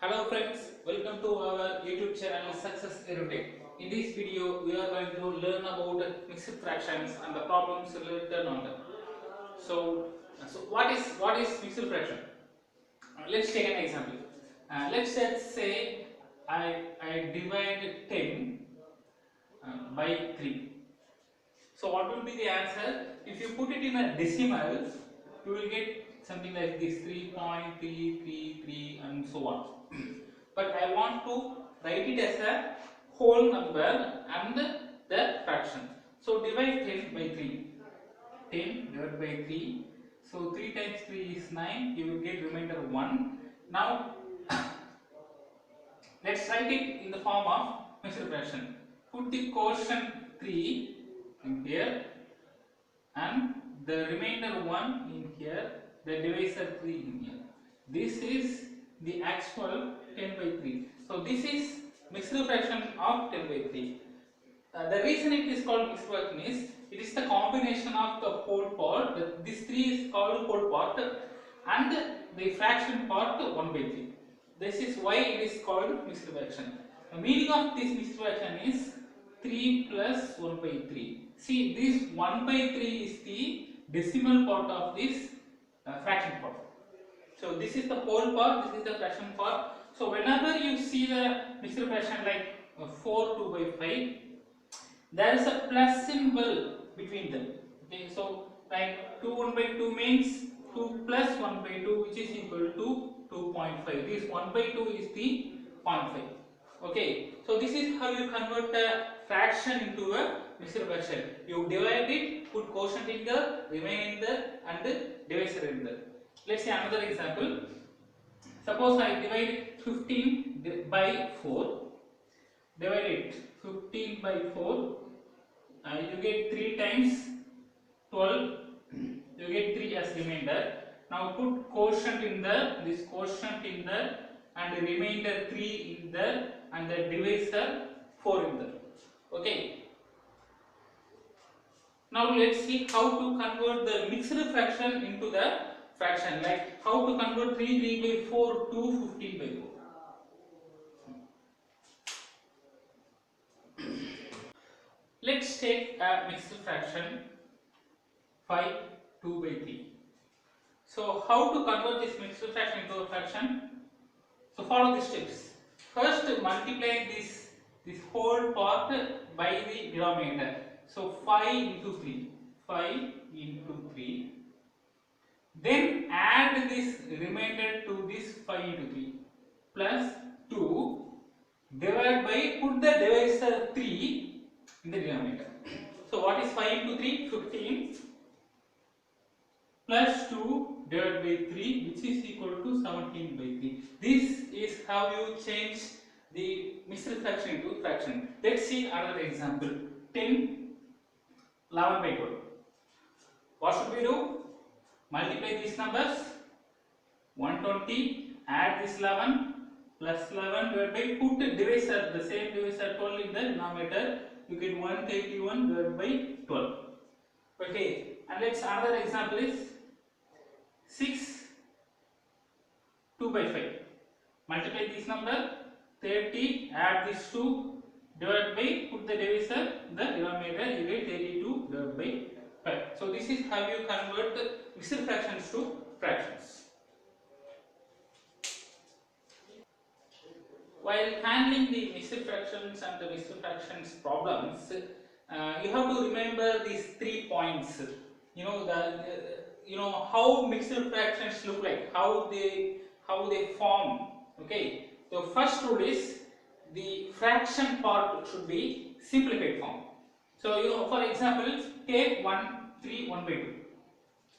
Hello friends, welcome to our YouTube channel Success Erudite. In this video, we are going to learn about mixed fractions and the problems related on them. So what is mixed fraction? Let's take an example. Let's just say I divide 10 by 3. So what will be the answer? If you put it in a decimal, you will get something like this 3.333 and so on. But I want to write it as a whole number and the fraction. So divide 10 by 3. 10 divided by 3. So 3 times 3 is 9. You will get remainder 1. Now let's write it in the form of mixed fraction. Put the quotient 3 in here and the remainder 1 in here, the divisor 3 in here. This is the actual 10 by 3. So this is mixed fraction of 10 by 3. The reason it is called mixed fraction is it is the combination of the whole part. This 3 is called whole part and the fraction part 1 by 3. This is why it is called mixed fraction. The meaning of this mixed fraction is 3 plus 1 by 3. See, this 1 by 3 is the decimal part of this fraction part. So this is the whole part, this is the fraction part. So whenever you see the mixed fraction like 4 2 by 5, there is a plus symbol between them. Okay, so like 2 1 by 2 means 2 plus 1 by 2, which is equal to 2.5. This 1 by 2 is the 0.5. Okay, so this is how you convert a fraction into a mixed fraction. You divide it, put quotient in the, remainder and divisor in the. Let's say another example. Suppose I divide 15 by 4. Divide it 15 by 4. You get 3 times 12. You get 3 as remainder. Now put quotient in the, this quotient in the, and the remainder 3 in the, and the divisor 4 in the. Okay. Now let's see how to convert the mixed fraction into the fraction, like how to convert 3 by 4 to 15 by 4. Let's take a mixed fraction 5 2 by 3. So how to convert this mixed fraction into a fraction? So follow the steps. First multiply this whole part by the denominator. So 5 into 3. 5 into 3. Then add this remainder to this 5 into 3 plus 2 divided by, put the divisor 3 in the denominator. So what is 5 into 3? 15 plus 2 divided by 3, which is equal to 17 by 3. This is how you change the mixed fraction into fraction. Let's see another example. 10 11 by 12. What should we do? Multiply these numbers. 120, add this 11 plus 11 divided by, put the divisor, the same divisor 12 in the denominator. You get 181 divided by 12. Okay, and let's another example is 6 2 by 5. Multiply this number. 30, add this 2 divided by, put the divisor the denominator, you get 32 divided by 5. So this is how you convert the mixed fractions to fractions. While handling the mixed fractions and the mixed fractions problems, you have to remember these 3 points. You know how mixed fractions look like, how they form. Okay. The first rule is the fraction part should be simplified form. So for example, take 1 3 1 by 2,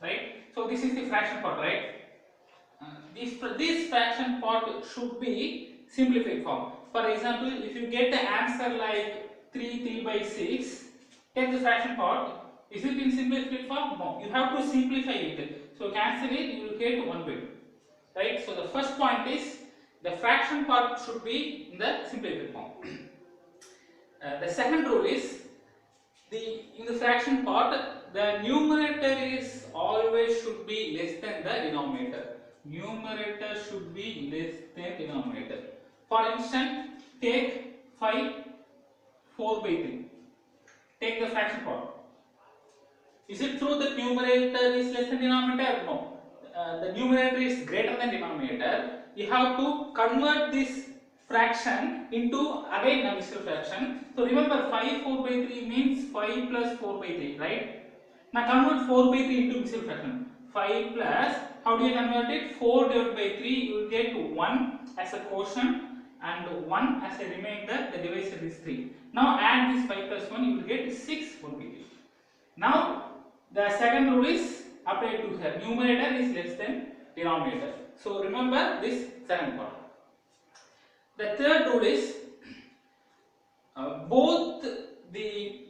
right? So this is the fraction part, right? This fraction part should be simplified form. For example, if you get the answer like 3 by 6, take the fraction part. Is it in simplified form? No. You have to simplify it. So cancel it, you will get 1 by 2, right? So the first point is the fraction part should be in the simplified form. The second rule is in the fraction part, the numerator is always should be less than the denominator. Numerator should be less than denominator. For instance, take 5 4 by 3. Take the fraction part. Is it true that numerator is less than denominator? No. The numerator is greater than denominator. You have to convert this fraction into again a mixed fraction. So remember 5 4 by 3 means 5 plus 4 by 3, right? Now convert 4 by 3 into mixed fraction. 5 plus, how do you convert it? 4 divided by 3, you will get 1 as a quotient and 1 as a remainder. The divisor is 3. Now add this 5 plus 1, you will get 6 1 by 3. Now the second rule is applied to here. Numerator is less than denominator. So remember this second part. The third rule is both the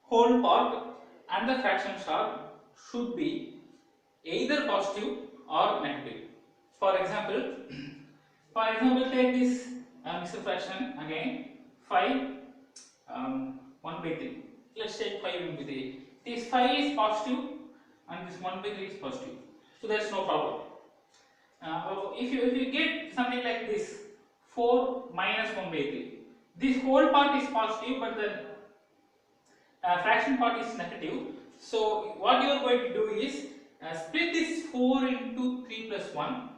whole part and the fraction part should be either positive or negative. For example, take this mixed fraction again 5 1 by 3. Let's take 5 1 by 3. This 5 is positive and this 1 by 3 is positive. So there is no problem. If you get something like this 4 minus 1 by 3, this whole part is positive but the fraction part is negative. So what you are going to do is split this 4 into 3 plus 1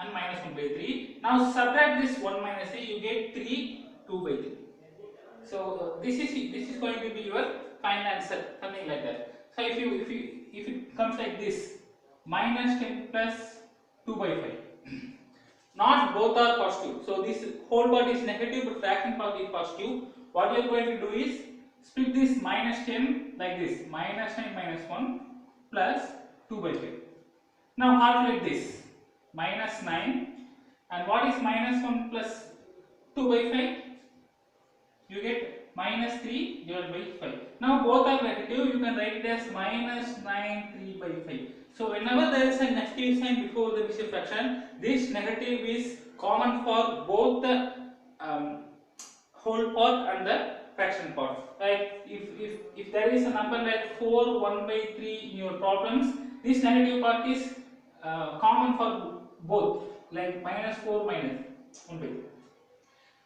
and minus 1 by 3. Now subtract this 1 minus 3, you get 3 2 by 3. So this is going to be your final answer, something like that. So if it comes like this, minus 10 plus 2 by 5. Not both are positive. So this whole part is negative but fraction part is positive. What you are going to do is split this minus 10 like this, minus 9 minus 1 plus 2 by 5. Now calculate this, minus 9 and what is minus 1 plus 2 by 5? You get minus 3 divided by 5. Now both are negative, you can write it as minus 9 3 by 5. So whenever there is a negative sign before the mixed fraction, this negative is common for both the whole part and the fraction part. Like if there is a number like 4 1 by 3 in your problems, this negative part is common for both, like minus 4 minus 1 by 3.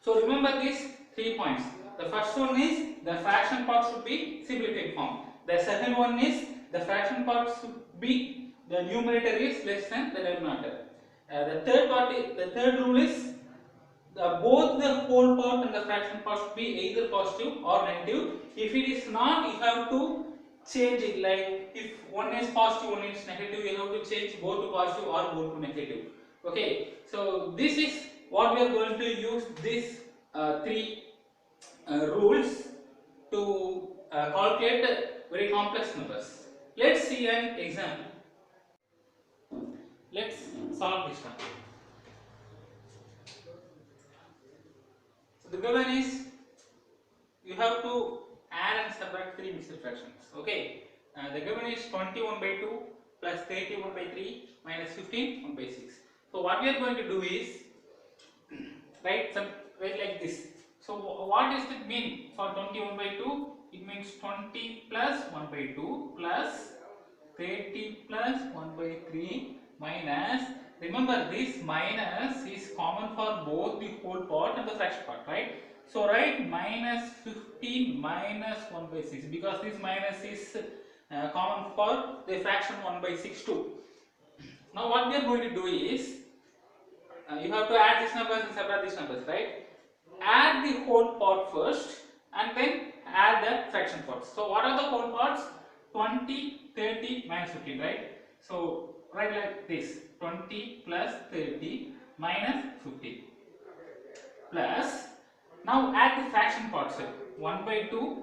So remember these 3 points. The first one is the fraction part should be simplified form. The second one is the fraction part should be the numerator is less than the denominator. The third rule is both the whole part and the fraction part should be either positive or negative. If it is not, you have to change it. Like if one is positive, one is negative, you have to change both to positive or both to negative. Okay, so this is what we are going to use these 3 rules to calculate very complex numbers. Let's see an example. Let's solve this one. So the given is you have to add and subtract 3 mixed fractions. Okay, the given is 21 by 2 plus 31 by 3 minus 15 1 by 6. So what we are going to do is write like this. So what does it mean for 21 by 2? It means 20 plus 1 by 2 plus 30 plus 1 by 3 minus, remember this minus is common for both the whole part and the fraction part, right? So write minus 15 minus 1 by 6 because this minus is common for the fraction 1 by 6 too. Now what we are going to do is you have to add these numbers and subtract these numbers, right? Add the whole part first and then add the fraction parts. So what are the whole parts? 20, 30 minus 15, right? So write like this, 20 plus 30 minus 15 plus, now add the fraction parts, 1 by 2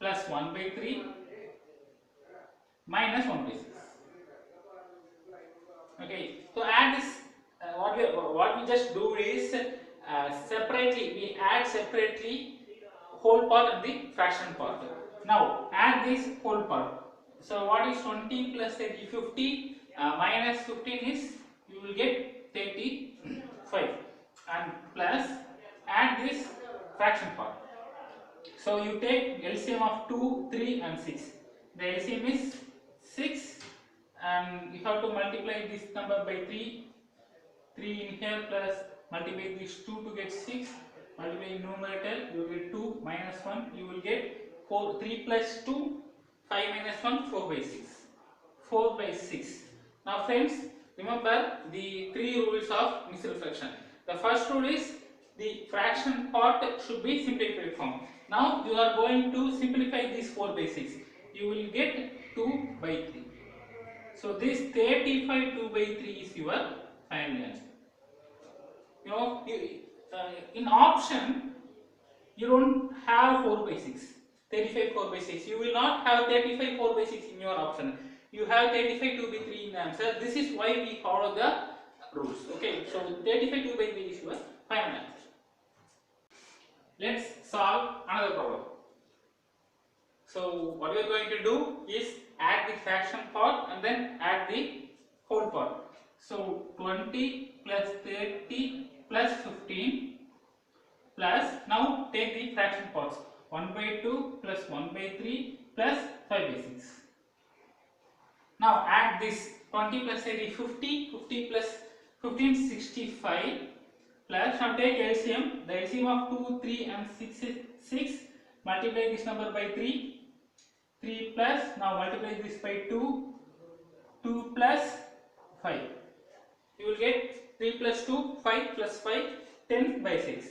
plus 1 by 3 minus 1 by 6. Okay, so add this, what we just do is separately, we add separately whole part and the fraction part. Now add this whole part. So what is 20 plus 30? 50 minus 15 is, you will get 35 and plus add this fraction part. So you take LCM of 2, 3 and 6. The LCM is 6 and you have to multiply this number by 3 3 in here plus multiply these 2 to get 6, multiply in numerator you will get 2 minus 1, you will get 4, 3 plus 2, 5 minus 1, 4 by 6. 4 by 6. Now friends, remember the 3 rules of mixed fraction. The first rule is the fraction part should be simplified form. Now you are going to simplify this 4 by 6. You will get 2 by 3. So this 35 2 by 3 is your final answer. You know, in option you don't have 4 by 6. 35 4 by 6. You will not have 35 4 by 6 in your option. You have 35 2 by 3 in the answer. This is why we follow the rules. Okay, so 35 2 by 3 is your final answer. Let's solve another problem. So what we are going to do is add the fraction part and then add the whole part. So 20 plus 30 plus 15 plus, now take the fraction parts, 1 by 2 plus 1 by 3 plus 5 by 6. Now add this 20 plus 30 50, 50 plus 15 65 plus, now take LCM, the LCM of 2, 3 and 6 is 6, multiply this number by 3, 3 plus, now multiply this by 2, 2 plus 5. You will get 3 plus 2, 5 plus 5, 10 by 6.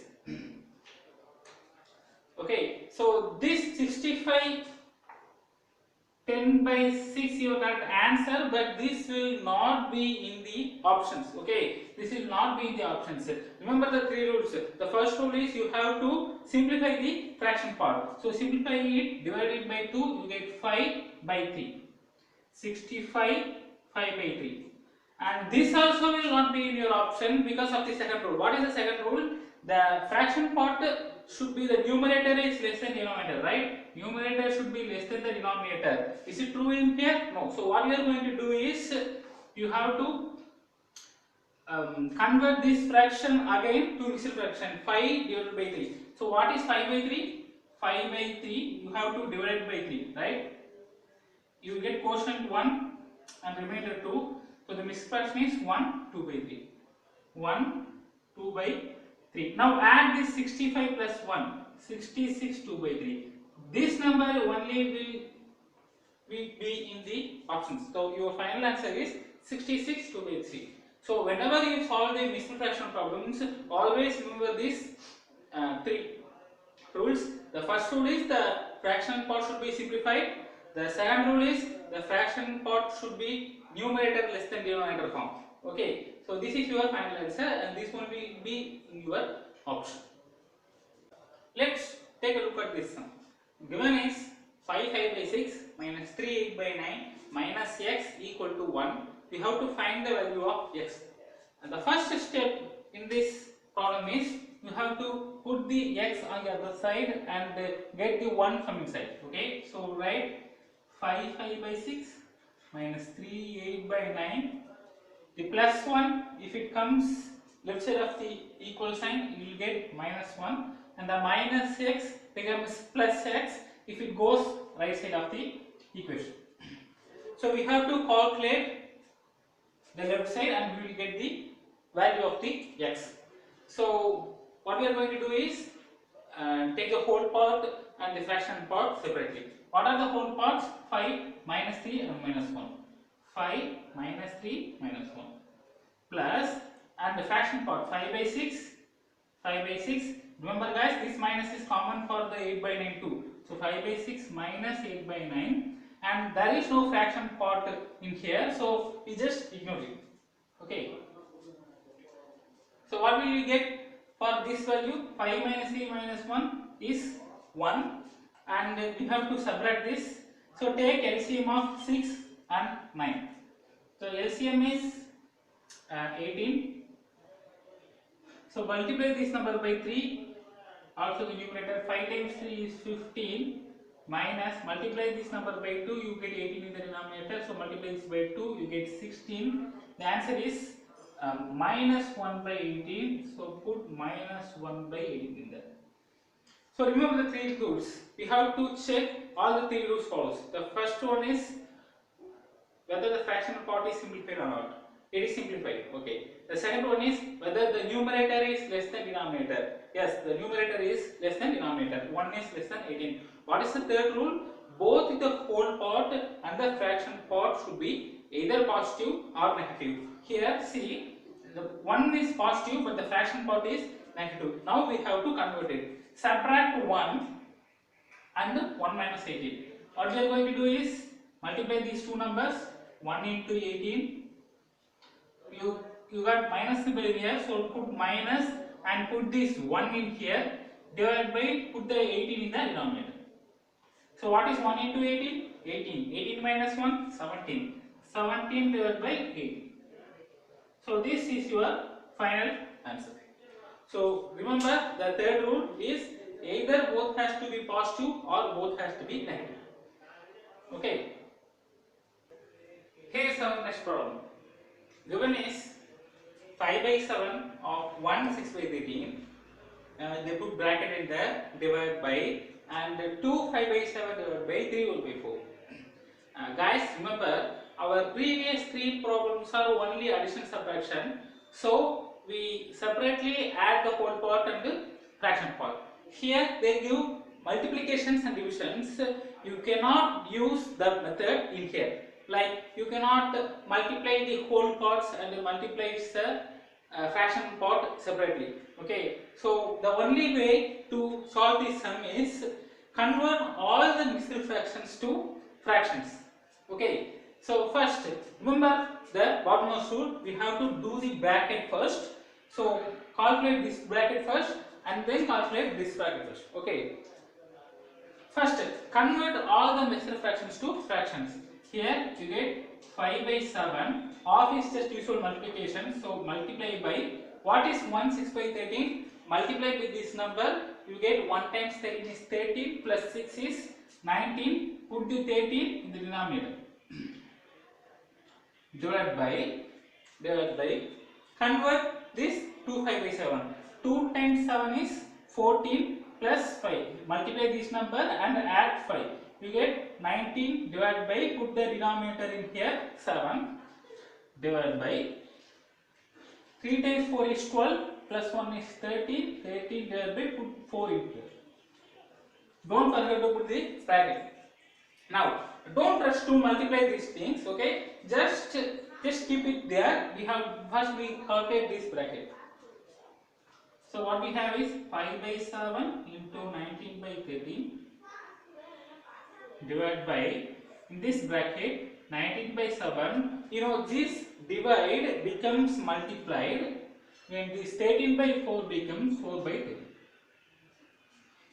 Okay, so this 65, 10 by 6 you got answer, but this will not be in the options. Okay, this will not be in the options. Remember the 3 rules. The first rule is you have to simplify the fraction part. So simplify it, divide it by 2, you get 5 by 3. 65, 5 by 3. And this also will not be in your option because of the second rule. What is the second rule? The fraction part should be, the numerator is less than denominator, right? Numerator should be less than the denominator. Is it true in here? No. So what you are going to do is you have to convert this fraction again to mixed fraction, 5 divided by 3. So what is 5 by 3? 5 by 3 you have to divide by 3, right? You will get quotient 1 and remainder 2. So the mixed fraction is 1 2 by 3. 1 2 by 3. Now add this 65 plus 1, 66 2 by 3. This number only will be in the options. So your final answer is 66 2 by 3. So whenever you solve the mixed fraction problems, always remember these 3 rules. The first rule is the fraction part should be simplified. The second rule is the fraction part should be numerator less than denominator form. Okay, so this is your final answer and this one will be in your option. Let's take a look at this sum. Given is 5 5 by 6 minus 3 8 by 9 minus x equal to 1. We have to find the value of x. And the first step in this problem is you have to put the x on the other side and get the 1 from inside. Okay, so write 5 5 by 6 minus 3 8 by 9. The plus 1, if it comes left side of the equal sign, you will get minus 1, and the minus x becomes plus x if it goes right side of the equation. So we have to calculate the left side and we will get the value of the x. So what we are going to do is take the whole part and the fraction part separately. What are the whole parts? 5 minus 3 and minus 1. 5 minus 3 minus 1 plus, and the fraction part 5 by 6. 5 by 6. Remember guys, this minus is common for the 8 by 9 too. So 5 by 6 minus 8 by 9, and there is no fraction part in here, so we just ignore it. Okay. So what will we get for this value? 5 minus 3 minus 1 is 1, and we have to subtract this. So take LCM of 6 and 9. So LCM is 18. So multiply this number by 3. Also the numerator, 5 times 3 is 15 minus, multiply this number by 2, you get 18 in the denominator. So multiply this by 2, you get 16. The answer is minus 1 by 18. So put minus 1 by 18 in there. So remember the 3 rules. We have to check all the 3 rules follows. The first one is whether the fractional part is simplified or not. it is simplified. Okay. The second one is whether the numerator is less than denominator. Yes, the numerator is less than denominator. 1 is less than 18. What is the third rule? Both the whole part and the fraction part should be either positive or negative. Here see, the 1 is positive but the fraction part is negative. Now we have to convert it. Subtract 1 and 1 minus 18. What we are going to do is multiply these two numbers. 1 into 18. You got minus symbol here, so put minus and put this 1 in here, divided by, put the 18 in the denominator. So what is 1 into 18? 18. 18 minus 1, 17. 17 divided by 18. So this is your final answer. So remember, the third rule is either both has to be positive or both has to be negative. Okay. Here is our next problem. Given is 5 by 7 of 1 6 by 13. They put bracket in there, divided by, and 2 5 by 7 divided by 3 whole by 4. Guys, remember our previous three problems are only addition subtraction. So we separately add the whole part and the fraction part. Here they give multiplications and divisions. You cannot use that method in here. Like you cannot multiply the whole parts and multiply the fraction part separately. Okay, so the only way to solve this sum is convert all the mixed fractions to fractions. Okay, so first remember the bottommost rule, we have to do the bracket first. So calculate this bracket first and then calculate this bracket first. Okay, first convert all the mixed fractions to fractions. Here you get 5 by 7, half is just usual multiplication, so multiply by, what is 1 6 by 13, multiply with this number, you get 1 times 13 is 13 plus 6 is 19, put the 13 in the denominator, divided by, convert this to 5 by 7, 2 times 7 is 14 plus 5, multiply this number and add 5. You get 19 divided by, put the denominator in here, 7 divided by 3 times 4 is 12 plus 1 is 13, 13 divided by, put 4 in here. Don't forget to put the bracket. Now don't rush to multiply these things. Okay, just keep it there. We calculate this bracket. So what we have is 5 by 7 into 19 by 13 divided by, in this bracket 19 by 7, you know this divide becomes multiplied and this 13 by 4 becomes 4 by 13.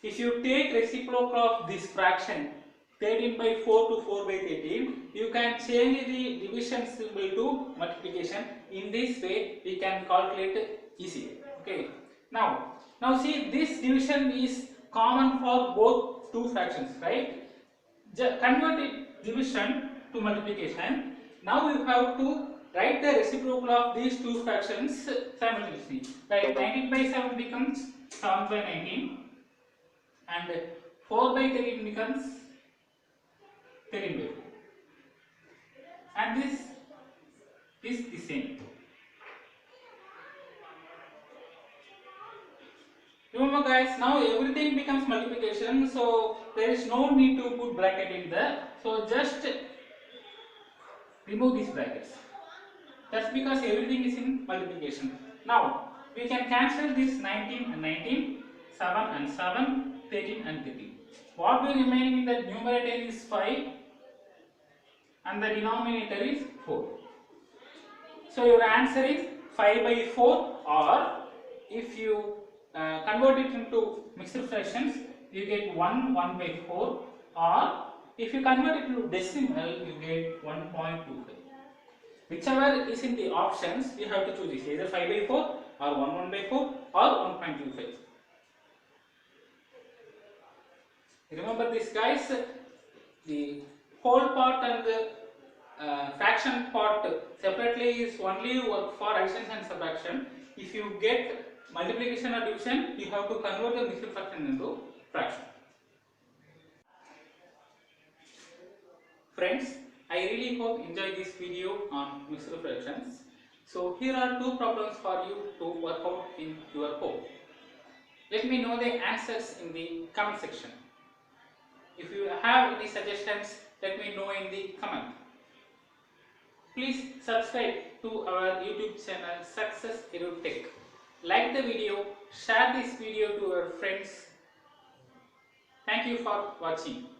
If you take reciprocal of this fraction 13 by 4 to 4 by 13, you can change the division symbol to multiplication. In this way we can calculate easily. Okay, now see, this division is common for both two fractions, right? Convert it division to multiplication. Now you have to write the reciprocal of these two fractions simultaneously. Like 19 by 7 becomes 7 by 19 and 4 by 13 becomes 13 by 4. And this is the same. Remember guys, now everything becomes multiplication, so there is no need to put bracket in there. So just remove these brackets. That's because everything is in multiplication. Now we can cancel this 19 and 19, 7 and 7, 13 and 13. What will remain in the numerator is 5 and the denominator is 4. So your answer is 5 by 4, or if you convert it into mixed fractions, you get 1 by 4, or if you convert it into decimal, you get 1.25. Whichever is in the options, you have to choose this, either 5 by 4 or 1 by 4 or 1.25. Remember this guys, the whole part and the fraction part separately is only work for addition and subtraction. If you get multiplication or division, you have to convert the mixed fraction into fraction. Friends, I really hope you enjoy this video on mixed fractions. So here are two problems for you to work out in your home. Let me know the answers in the comment section. If you have any suggestions, let me know in the comment. Please subscribe to our YouTube channel Success EduTech. Like the video, share this video to your friends. Thank you for watching.